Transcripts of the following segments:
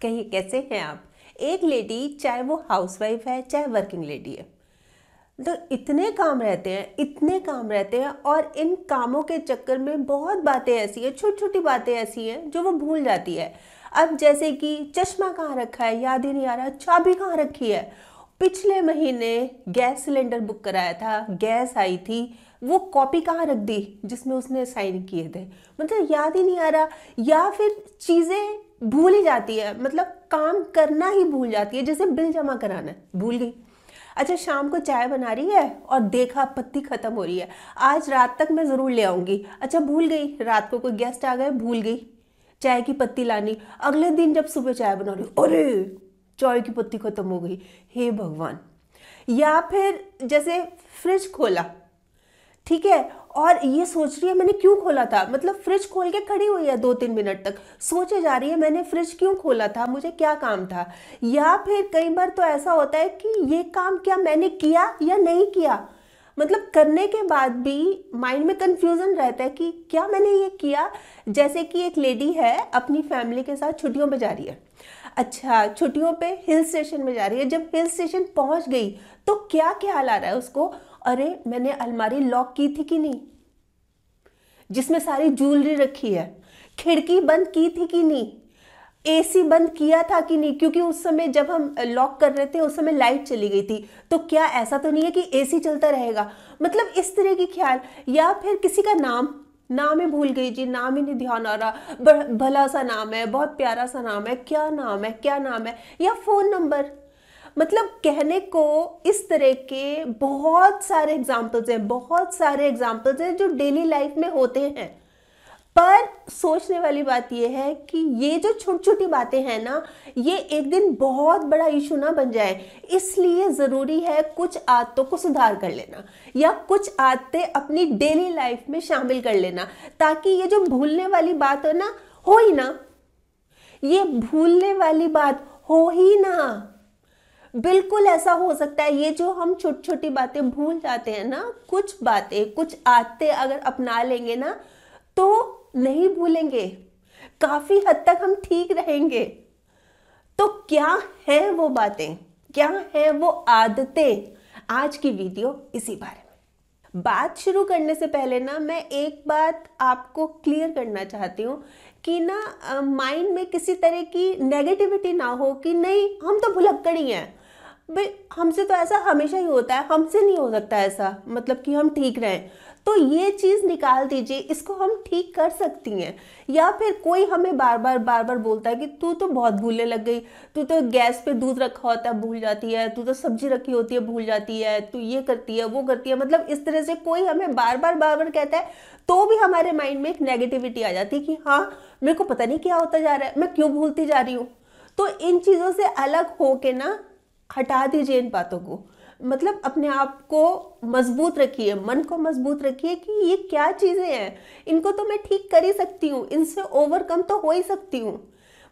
कहीं कैसे हैं आप। एक लेडी, चाहे वो हाउसवाइफ है चाहे वर्किंग लेडी है, तो इतने काम रहते हैं, इतने काम रहते हैं, और इन कामों के चक्कर में बहुत बातें ऐसी हैं, छोटी छोटी बातें ऐसी हैं जो वो भूल जाती है। अब जैसे कि चश्मा कहाँ रखा है याद ही नहीं आ रहा, चाबी कहाँ रखी है, पिछले महीने गैस सिलेंडर बुक कराया था, गैस आई थी, वो कॉपी कहाँ रख दी जिसमें उसने साइन किए थे, मतलब याद ही नहीं आ रहा। या फिर चीज़ें भूल ही जाती है, मतलब काम करना ही भूल जाती है, जैसे बिल जमा कराना है, भूल गई। अच्छा, शाम को चाय बना रही है और देखा पत्ती खत्म हो रही है, आज रात तक मैं ज़रूर ले आऊँगी, अच्छा भूल गई, रात को कोई गेस्ट आ गए, भूल गई चाय की पत्ती लानी। अगले दिन जब सुबह चाय बना रही, अरे चाय की पत्ती खत्म हो गई, हे भगवान। या फिर जैसे फ्रिज खोला, ठीक है, और ये सोच रही है मैंने क्यों खोला था, मतलब फ्रिज खोल के खड़ी हुई है 2-3 मिनट तक, सोचे जा रही है मैंने फ्रिज क्यों खोला था, मुझे क्या काम था। या फिर कई बार तो ऐसा होता है कि ये काम क्या मैंने किया या नहीं किया, मतलब करने के बाद भी माइंड में कंफ्यूजन रहता है कि क्या मैंने ये किया। जैसे कि एक लेडी है अपनी फैमिली के साथ छुट्टियों पे जा रही है, अच्छा छुट्टियों पे हिल स्टेशन में जा रही है, जब हिल स्टेशन पहुंच गई तो क्या ख्याल आ रहा है उसको, अरे मैंने अलमारी लॉक की थी कि नहीं जिसमें सारी ज्वेलरी रखी है, खिड़की बंद की थी कि नहीं, एसी बंद किया था कि नहीं, क्योंकि उस समय जब हम लॉक कर रहे थे उस समय लाइट चली गई थी, तो क्या ऐसा तो नहीं है कि एसी चलता रहेगा, मतलब इस तरह की ख्याल। या फिर किसी का नाम ही भूल गई जी, नाम ही नहीं ध्यान आ रहा, भला सा नाम है, बहुत प्यारा सा नाम है, क्या नाम है क्या नाम है, या फोन नंबर, मतलब कहने को इस तरह के बहुत सारे एग्जाम्पल्स हैं, बहुत सारे एग्जाम्पल्स हैं जो डेली लाइफ में होते हैं। पर सोचने वाली बात यह है कि ये जो छोटी छोटी बातें हैं ना, ये एक दिन बहुत बड़ा इशू ना बन जाए, इसलिए ज़रूरी है कुछ आदतों को सुधार कर लेना या कुछ आदतें अपनी डेली लाइफ में शामिल कर लेना, ताकि ये जो भूलने वाली बात है ना, हो ही ना, ये भूलने वाली बात हो ही ना। बिल्कुल ऐसा हो सकता है, ये जो हम छोटी छोटी बातें भूल जाते हैं ना, कुछ बातें कुछ आदतें अगर अपना लेंगे ना तो नहीं भूलेंगे, काफी हद तक हम ठीक रहेंगे। तो क्या है वो बातें, क्या है वो आदतें, आज की वीडियो इसी बारे में। बात शुरू करने से पहले ना मैं एक बात आपको क्लियर करना चाहती हूँ कि ना माइंड में किसी तरह की नेगेटिविटी ना हो कि नहीं हम तो भुलक्कड़ ही हैं, भाई हमसे तो ऐसा हमेशा ही होता है, हमसे नहीं हो सकता ऐसा, मतलब कि हम ठीक रहें, तो ये चीज़ निकाल दीजिए, इसको हम ठीक कर सकती हैं। या फिर कोई हमें बार बार बोलता है कि तू तो बहुत भूलने लग गई, तू तो गैस पे दूध रखा होता है भूल जाती है, तू तो सब्जी रखी होती है भूल जाती है, तू ये करती है वो करती है, मतलब इस तरह से कोई हमें बार बार कहता है, तो भी हमारे माइंड में एक नेगेटिविटी आ जाती है कि हाँ मेरे को पता नहीं क्या होता जा रहा है, मैं क्यों भूलती जा रही हूँ। तो इन चीज़ों से अलग हो के ना हटा दीजिए इन बातों को, मतलब अपने आप को मजबूत रखिए, मन को मजबूत रखिए कि ये क्या चीज़ें हैं, इनको तो मैं ठीक कर ही सकती हूँ, इनसे ओवरकम तो हो ही सकती हूँ,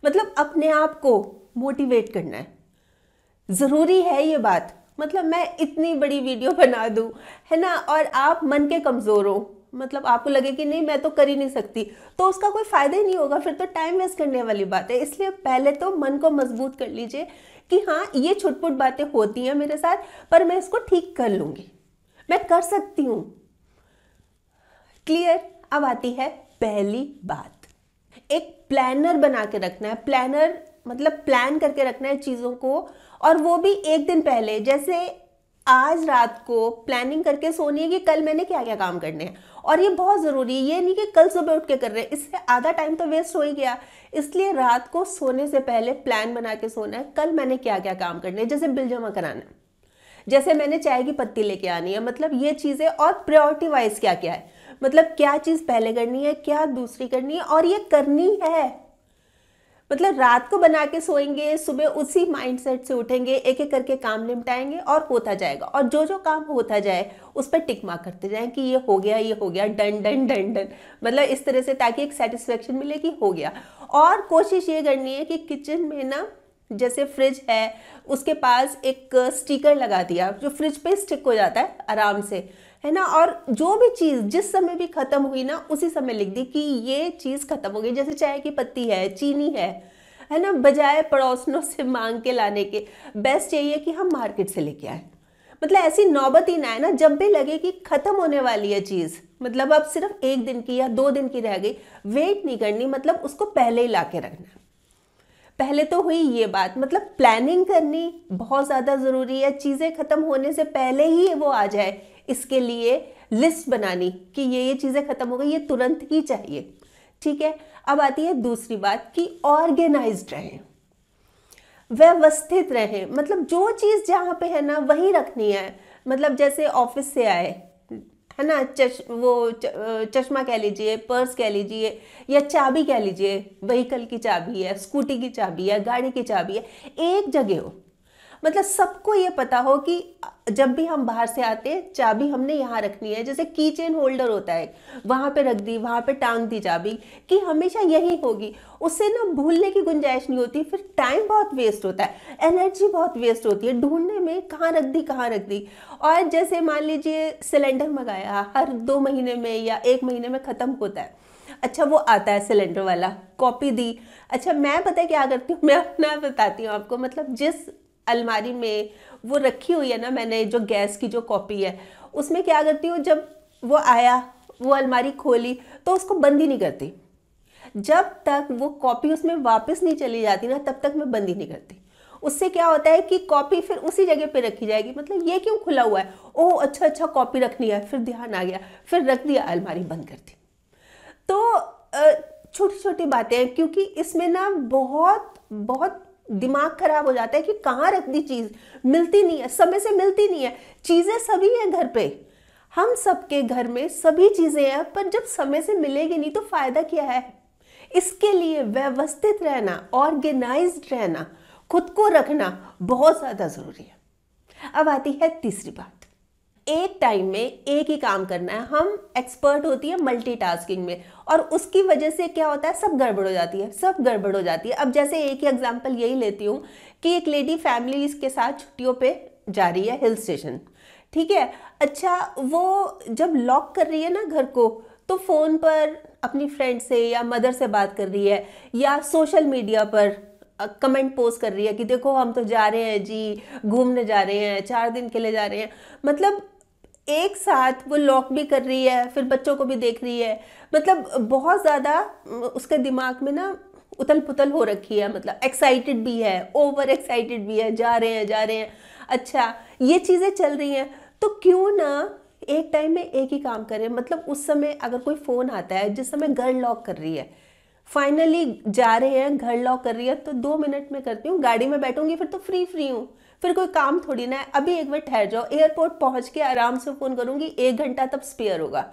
मतलब अपने आप को मोटिवेट करना है, ज़रूरी है ये बात। मतलब मैं इतनी बड़ी वीडियो बना दूँ है ना, और आप मन के कमज़ोर हो, मतलब आपको लगे कि नहीं मैं तो कर ही नहीं सकती, तो उसका कोई फ़ायदा ही नहीं होगा, फिर तो टाइम वेस्ट करने वाली बात है। इसलिए पहले तो मन को मजबूत कर लीजिए कि हाँ ये छुटपुट बातें होती हैं मेरे साथ, पर मैं इसको ठीक कर लूँगी, मैं कर सकती हूँ। क्लियर। अब आती है पहली बात, एक प्लानर बना के रखना है, प्लानर मतलब प्लान करके रखना है चीज़ों को, और वो भी एक दिन पहले, जैसे आज रात को प्लानिंग करके सोनी है कि कल मैंने क्या क्या काम करने हैं, और ये बहुत ज़रूरी है, ये नहीं कि कल सुबह उठ के कर रहे हैं, इससे आधा टाइम तो वेस्ट हो ही गया। इसलिए रात को सोने से पहले प्लान बना के सोना है, कल मैंने क्या क्या काम करने हैं, जैसे बिल जमा कराना है, जैसे मैंने चाय की पत्ती लेके आनी है, मतलब ये चीज़ें, और प्रायोरिटी वाइज क्या क्या है, मतलब क्या चीज़ पहले करनी है क्या दूसरी करनी है, और ये करनी है, मतलब रात को बना के सोएंगे, सुबह उसी माइंडसेट से उठेंगे, एक एक करके काम निपटाएंगे और होता जाएगा, और जो जो काम होता जाए उस पर टिक मार्क करते जाएं कि ये हो गया, डन डन डन डन, मतलब इस तरह से, ताकि एक सेटिस्फेक्शन मिले कि हो गया। और कोशिश ये करनी है कि किचन में ना, जैसे फ्रिज है उसके पास एक स्टिकर लगा दिया जो फ्रिज पे स्टिक हो जाता है आराम से, है ना, और जो भी चीज़ जिस समय भी ख़त्म हुई ना उसी समय लिख दी कि ये चीज़ ख़त्म हो गई, जैसे चाय की पत्ती है, चीनी है, है ना, बजाय पड़ोसनों से मांग के लाने के। बेस्ट यही है कि हम मार्केट से लेके आए। मतलब ऐसी नौबत ही ना है ना, जब भी लगे कि खत्म होने वाली है चीज़, मतलब अब सिर्फ 1 दिन की या 2 दिन की रह गई, वेट नहीं करनी, मतलब उसको पहले ही ला के रखना है। पहले तो हुई ये बात, मतलब प्लानिंग करनी बहुत ज़्यादा ज़रूरी है, चीज़ें ख़त्म होने से पहले ही वो आ जाए, इसके लिए लिस्ट बनानी कि ये चीज़ें ख़त्म हो गई, ये तुरंत ही चाहिए। ठीक है, अब आती है दूसरी बात कि ऑर्गेनाइज्ड रहें, व्यवस्थित रहें। मतलब जो चीज़ जहाँ पे है ना वहीं रखनी है। मतलब जैसे ऑफिस से आए, है ना, चश्मा कह लीजिए, पर्स कह लीजिए, या चाबी कह लीजिए, व्हीकल की चाबी है, स्कूटी की चाबी है, गाड़ी की चाबी है, एक जगह हो। मतलब सबको ये पता हो कि जब भी हम बाहर से आते हैं चाबी हमने यहाँ रखनी है। जैसे की चेन होल्डर होता है, वहाँ पे रख दी, वहाँ पे टांग दी चाबी कि हमेशा यही होगी। उससे ना भूलने की गुंजाइश नहीं होती, फिर टाइम बहुत वेस्ट होता है, एनर्जी बहुत वेस्ट होती है ढूंढने में, कहाँ रख दी कहाँ रख दी। और जैसे मान लीजिए सिलेंडर मंगाया, हर 2 महीने में या 1 महीने में ख़त्म होता है। अच्छा, वो आता है सिलेंडर वाला, कॉपी दी। अच्छा, मैं पता है क्या करती हूँ, मैं अपना बताती हूँ आपको। मतलब जिस अलमारी में वो रखी हुई है ना मैंने, जो गैस की जो कॉपी है, उसमें क्या करती हूँ, जब वो आया, वो अलमारी खोली, तो उसको बंद ही नहीं करती। जब तक वो कॉपी उसमें वापस नहीं चली जाती ना, तब तक मैं बंद ही नहीं करती। उससे क्या होता है कि कॉपी फिर उसी जगह पे रखी जाएगी। मतलब ये क्यों खुला हुआ है, ओह अच्छा अच्छा कॉपी रखनी है, फिर ध्यान आ गया, फिर रख दिया, अलमारी बंद कर दी। तो छोटी छोटी बातें हैं, क्योंकि इसमें ना बहुत बहुत दिमाग खराब हो जाता है कि कहाँ रख दी चीज़, मिलती नहीं है, समय से मिलती नहीं है। चीज़ें सभी हैं घर पे, हम सबके घर में सभी चीज़ें हैं, पर जब समय से मिलेगी नहीं तो फ़ायदा क्या है। इसके लिए व्यवस्थित रहना, ऑर्गेनाइज्ड रहना, खुद को रखना बहुत ज़्यादा ज़रूरी है। अब आती है तीसरी बात, एक टाइम में एक ही काम करना है। हम एक्सपर्ट होती है मल्टीटास्किंग में, और उसकी वजह से क्या होता है, सब गड़बड़ हो जाती है, सब गड़बड़ हो जाती है। अब जैसे एक ही एग्जांपल यही लेती हूँ कि एक लेडी फैमिली के साथ छुट्टियों पे जा रही है, हिल स्टेशन। ठीक है, अच्छा, वो जब लॉक कर रही है ना घर को, तो फ़ोन पर अपनी फ्रेंड से या मदर से बात कर रही है, या सोशल मीडिया पर कमेंट पोस्ट कर रही है कि देखो हम तो जा रहे हैं जी, घूमने जा रहे हैं, 4 दिन के लिए जा रहे हैं। मतलब एक साथ वो लॉक भी कर रही है, फिर बच्चों को भी देख रही है। मतलब बहुत ज़्यादा उसके दिमाग में ना उथल पुथल हो रखी है। मतलब एक्साइटेड भी है, ओवर एक्साइटेड भी है, जा रहे हैं जा रहे हैं। अच्छा, ये चीज़ें चल रही हैं, तो क्यों ना एक टाइम में एक ही काम करें। मतलब उस समय अगर कोई फ़ोन आता है, जिस समय घर लॉक कर रही है, फाइनली जा रहे हैं, घर लॉक कर रही है, तो 2 मिनट में करती हूँ, गाड़ी में बैठूंगी, फिर तो फ्री हूँ, फिर कोई काम थोड़ी ना है। अभी एक बार ठहर जाओ, एयरपोर्ट पहुंच के आराम से फ़ोन करूंगी, 1 घंटा तब स्पेयर होगा,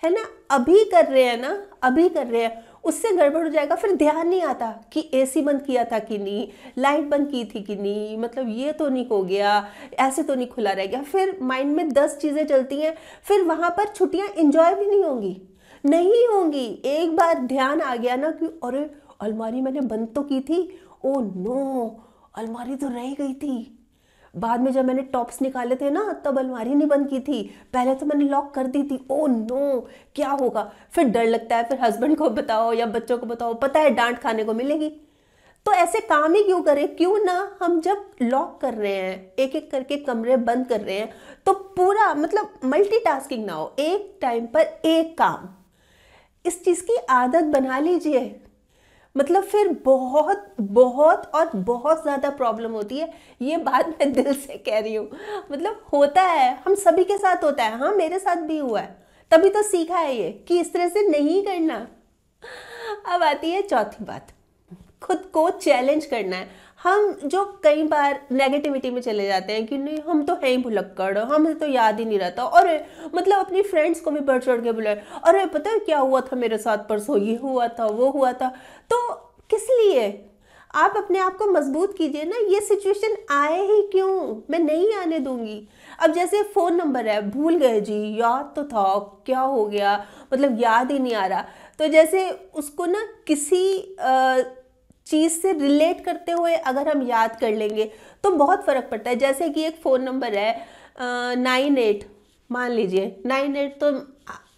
है ना। अभी कर रहे हैं ना, अभी कर रहे हैं, उससे गड़बड़ हो जाएगा, फिर ध्यान नहीं आता कि एसी बंद किया था कि नहीं, लाइट बंद की थी कि नहीं, मतलब ये तो नहीं हो गया, ऐसे तो नहीं खुला रह गया। फिर माइंड में 10 चीज़ें चलती हैं, फिर वहाँ पर छुट्टियाँ इंजॉय भी नहीं होंगी। एक बार ध्यान आ गया ना कि अरे अलमारी मैंने बंद तो की थी, ओ नो अलमारी तो रह गई थी। बाद में जब मैंने टॉप्स निकाले थे ना, तब अलमारी नहीं बंद की थी, पहले तो मैंने लॉक कर दी थी, ओ नो क्या होगा। फिर डर लगता है, फिर हस्बैंड को बताओ या बच्चों को बताओ, पता है डांट खाने को मिलेगी। तो ऐसे काम ही क्यों करें। क्यों ना हम जब लॉक कर रहे हैं, एक एक करके कमरे बंद कर रहे हैं, तो पूरा मतलब मल्टीटास्किंग ना हो, एक टाइम पर एक काम, इस चीज़ की आदत बना लीजिए। मतलब फिर बहुत बहुत और बहुत ज़्यादा प्रॉब्लम होती है। ये बात मैं दिल से कह रही हूँ। मतलब होता है, हम सभी के साथ होता है, हाँ मेरे साथ भी हुआ है, तभी तो सीखा है ये कि इस तरह से नहीं करना। अब आती है चौथी बात, खुद को चैलेंज करना है। हम जो कई बार नेगेटिविटी में चले जाते हैं कि नहीं हम तो हैं ही भुलक्कड़, हमें तो याद ही नहीं रहता, अरे मतलब अपनी फ्रेंड्स को भी बढ़ चढ़ के बुलाए, अरे पता है क्या हुआ था मेरे साथ परसों, ये हुआ था वो हुआ था। तो किस लिए आप अपने आप को मजबूत कीजिए ना, ये सिचुएशन आए ही क्यों, मैं नहीं आने दूंगी। अब जैसे फ़ोन नंबर है, भूल गए जी, याद तो था, क्या हो गया, मतलब याद ही नहीं आ रहा। तो जैसे उसको ना किसी चीज़ से रिलेट करते हुए अगर हम याद कर लेंगे तो बहुत फ़र्क पड़ता है। जैसे कि एक फ़ोन नंबर है 98, मान लीजिए 98, तो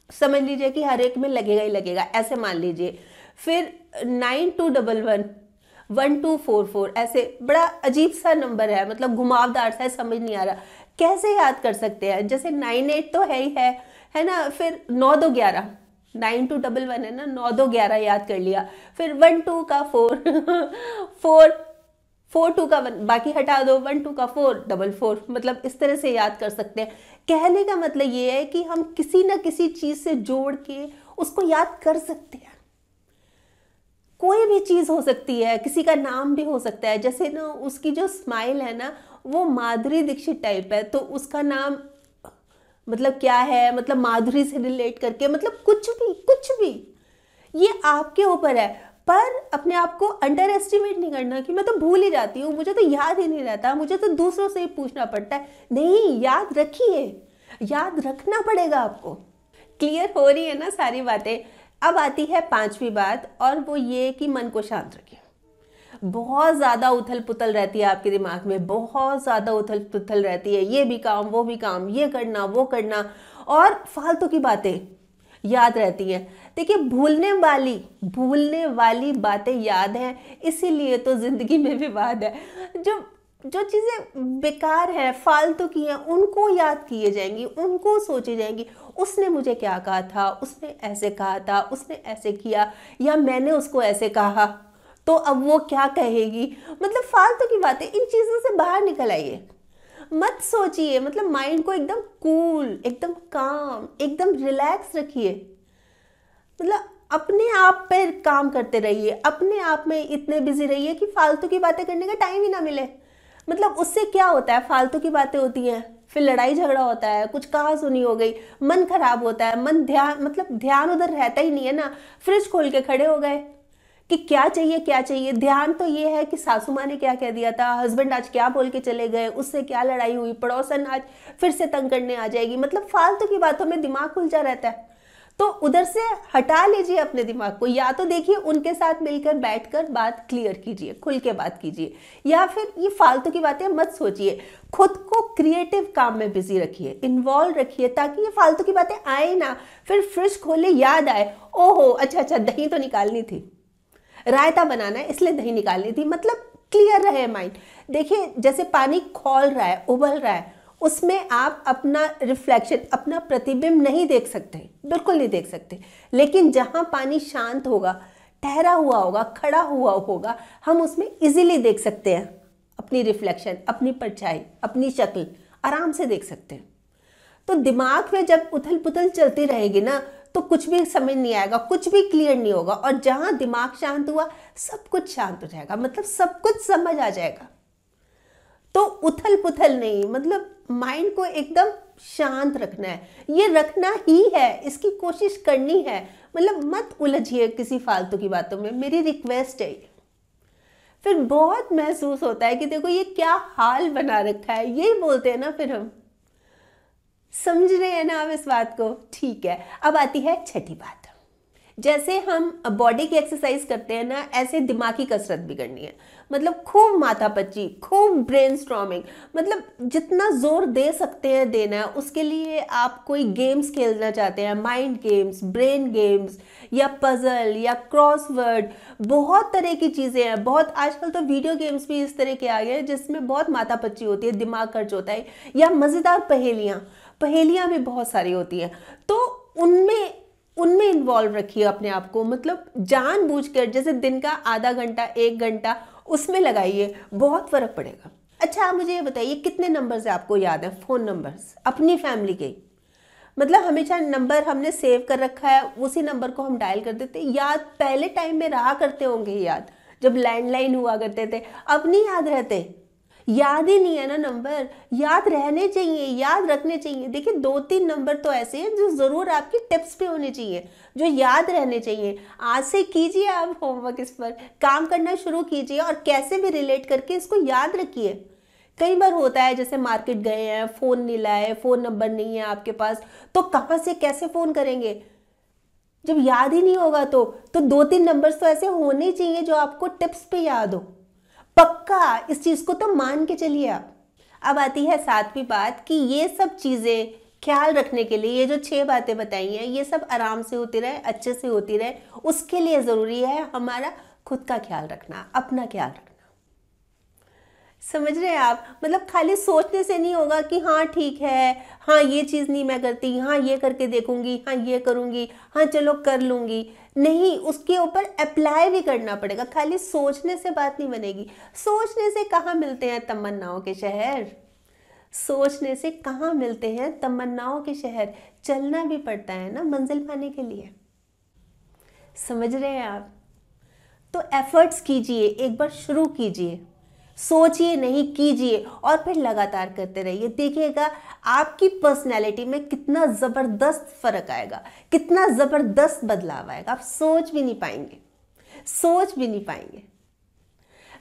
समझ लीजिए कि हर एक में लगेगा ही लगेगा, ऐसे मान लीजिए। फिर 9211, 1244 ऐसे बड़ा अजीब सा नंबर है, मतलब घुमावदार सा है, समझ नहीं आ रहा कैसे याद कर सकते हैं। जैसे 98 तो है ही है ना, फिर 9 2 11, 9211 है ना, 9 2 11 याद कर लिया, फिर 1 2 का 4 4 4 2 का 1, बाकी हटा दो, 1 2 का 4 4 4, मतलब इस तरह से याद कर सकते हैं। कहने का मतलब ये है कि हम किसी ना किसी चीज से जोड़ के उसको याद कर सकते हैं। कोई भी चीज हो सकती है, किसी का नाम भी हो सकता है। जैसे ना उसकी जो स्माइल है ना वो माधुरी दीक्षित टाइप है, तो उसका नाम मतलब क्या है, मतलब माधुरी से रिलेट करके, मतलब कुछ भी ये आपके ऊपर है। पर अपने आप को अंडर एस्टिमेट नहीं करना कि मैं तो भूल ही जाती हूँ, मुझे तो याद ही नहीं रहता, मुझे तो दूसरों से ही पूछना पड़ता है। नहीं, याद रखिए, याद रखना पड़ेगा आपको। क्लियर हो रही है ना सारी बातें। अब आती है पांचवी बात, और वो ये कि मन को शांत रखिए। बहुत ज़्यादा उथल पुथल रहती है आपके दिमाग में, बहुत ज़्यादा उथल पुथल रहती है, ये भी काम वो भी काम, ये करना वो करना, और फालतू की बातें याद रहती हैं। देखिए, भूलने वाली बातें याद हैं, इसीलिए तो जिंदगी में विवाद है। जो जो चीज़ें बेकार हैं, फालतू की हैं, उनको याद किए जाएंगी, उनको सोची जाएंगी। उसने मुझे क्या कहा था, उसने ऐसे कहा था, उसने ऐसे किया, या मैंने उसको ऐसे कहा, तो अब वो क्या कहेगी। मतलब फालतू की बातें, इन चीज़ों से बाहर निकल आइए, मत सोचिए। मतलब माइंड को एकदम कूल, एकदम काम, एकदम रिलैक्स रखिए। मतलब अपने आप पर काम करते रहिए, अपने आप में इतने बिजी रहिए कि फालतू की बातें करने का टाइम ही ना मिले। मतलब उससे क्या होता है, फालतू की बातें होती हैं, फिर लड़ाई झगड़ा होता है, कुछ कहा सुनी हो गई, मन खराब होता है, मन ध्यान उधर रहता ही नहीं है ना। फ्रिज खोल के खड़े हो गए कि क्या चाहिए क्या चाहिए, ध्यान तो ये है कि सासू माँ ने क्या कह दिया था, हस्बैंड आज क्या बोल के चले गए, उससे क्या लड़ाई हुई, पड़ोसन आज फिर से तंग करने आ जाएगी। मतलब फालतू की बातों में दिमाग उलझा रहता है। तो उधर से हटा लीजिए अपने दिमाग को, या तो देखिए उनके साथ मिलकर बैठकर बात क्लियर कीजिए, खुल के बात कीजिए, या फिर ये फालतू की बातें मत सोचिए। खुद को क्रिएटिव काम में बिजी रखिए, इन्वॉल्व रखिए, ताकि ये फालतू की बातें आए ना। फिर फ्रिज खोले, याद आए, ओहो अच्छा दही तो निकालनी थी, रायता बनाना है इसलिए दही निकालनी थी। मतलब क्लियर रहे माइंड। देखिए, जैसे पानी खौल रहा है, उबल रहा है, उसमें आप अपना रिफ्लेक्शन, अपना प्रतिबिंब नहीं देख सकते, बिल्कुल नहीं देख सकते। लेकिन जहां पानी शांत होगा, ठहरा हुआ होगा, खड़ा हुआ होगा, हम उसमें इजीली देख सकते हैं अपनी रिफ्लेक्शन, अपनी परछाई, अपनी शक्ल आराम से देख सकते हैं। तो दिमाग में जब उथल पुथल चलती रहेगी ना, तो कुछ भी समझ नहीं आएगा, कुछ भी क्लियर नहीं होगा। और जहां दिमाग शांत हुआ, सब कुछ शांत हो जाएगा, मतलब सब कुछ समझ आ जाएगा। तो उथल पुथल नहीं, मतलब माइंड को एकदम शांत रखना है, ये रखना ही है, इसकी कोशिश करनी है। मतलब मत उलझिए किसी फालतू की बातों में, मेरी रिक्वेस्ट है। फिर बहुत महसूस होता है कि देखो ये क्या हाल बना रखा है, यही बोलते हैं ना फिर हम। समझ रहे हैं ना आप इस बात को? ठीक है, अब आती है छठी बात। जैसे हम बॉडी की एक्सरसाइज करते हैं ना, ऐसे दिमाग की कसरत भी करनी है। मतलब खूब माथापच्ची, खूब ब्रेनस्टॉर्मिंग, मतलब जितना जोर दे सकते हैं देना है। उसके लिए आप कोई गेम्स खेलना चाहते हैं, माइंड गेम्स, ब्रेन गेम्स, या पजल, या क्रॉसवर्ड, बहुत तरह की चीज़ें हैं। बहुत आजकल तो वीडियो गेम्स भी इस तरह के आ गए हैं जिसमें बहुत माथापच्ची होती है, दिमाग खर्च होता है। या मज़ेदार पहेलियाँ भी बहुत सारी होती हैं, तो उनमें इन्वॉल्व रखिए अपने आप को। मतलब जानबूझकर, जैसे दिन का आधा घंटा 1 घंटा उसमें लगाइए, बहुत फर्क पड़ेगा। अच्छा, आप मुझे ये बताइए, कितने नंबर्स आपको याद है, फ़ोन नंबर्स अपनी फैमिली के? मतलब हमेशा नंबर हमने सेव कर रखा है, उसी नंबर को हम डायल कर देते। याद पहले टाइम में रहा करते होंगे, याद जब लैंडलाइन हुआ करते थे, अब नहीं याद रहते। याद ही नहीं है ना नंबर, याद रहने चाहिए, याद रखने चाहिए। देखिए, 2-3 नंबर तो ऐसे हैं जो ज़रूर आपकी टिप्स पे होने चाहिए, जो याद रहने चाहिए। आज से कीजिए आप होमवर्क, इस पर काम करना शुरू कीजिए, और कैसे भी रिलेट करके इसको याद रखिए। कई बार होता है, जैसे मार्केट गए हैं, फ़ोन नहीं लाए, फ़ोन नंबर नहीं है आपके पास, तो कहाँ से कैसे फ़ोन करेंगे जब याद ही नहीं होगा। तो 2-3 नंबर्स तो ऐसे होने चाहिए जो आपको टिप्स पे याद हो। पक्का इस चीज को तो मान के चलिए आप। अब आती है 7वीं बात कि ये सब चीजें ख्याल रखने के लिए, ये जो 6 बातें बताई हैं, ये सब आराम से होती रहे, अच्छे से होती रहे, उसके लिए जरूरी है हमारा खुद का ख्याल रखना, अपना ख्याल रखना। समझ रहे हैं आप? मतलब खाली सोचने से नहीं होगा कि हाँ ठीक है, हाँ ये चीज़ नहीं मैं करती, हाँ ये करके देखूंगी, हाँ ये करूंगी, हाँ चलो कर लूंगी। नहीं, उसके ऊपर अप्लाई भी करना पड़ेगा। खाली सोचने से बात नहीं बनेगी। सोचने से कहाँ मिलते हैं तमन्नाओं के शहर? सोचने से कहाँ मिलते हैं तमन्नाओं के शहर? चलना भी पड़ता है ना मंजिल पाने के लिए। समझ रहे हैं आप? तो एफर्ट्स कीजिए, एक बार शुरू कीजिए, सोचिए नहीं, कीजिए और फिर लगातार करते रहिए। देखिएगा आपकी पर्सनैलिटी में कितना ज़बरदस्त फ़र्क आएगा, कितना ज़बरदस्त बदलाव आएगा। आप सोच भी नहीं पाएंगे, सोच भी नहीं पाएंगे।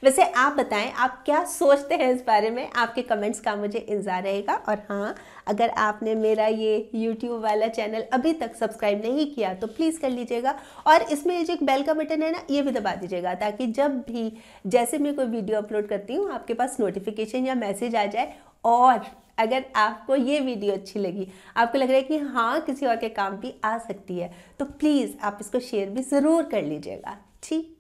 वैसे आप बताएं, आप क्या सोचते हैं इस बारे में? आपके कमेंट्स का मुझे इंतज़ार रहेगा। और हाँ, अगर आपने मेरा ये YouTube वाला चैनल अभी तक सब्सक्राइब नहीं किया तो प्लीज़ कर लीजिएगा, और इसमें जो एक बेल का बटन है ना, ये भी दबा दीजिएगा, ताकि जब भी जैसे मैं कोई वीडियो अपलोड करती हूँ आपके पास नोटिफिकेशन या मैसेज आ जाए। और अगर आपको ये वीडियो अच्छी लगी, आपको लग रहा है कि हाँ किसी और के काम भी आ सकती है, तो प्लीज़ आप इसको शेयर भी ज़रूर कर लीजिएगा। ठीक।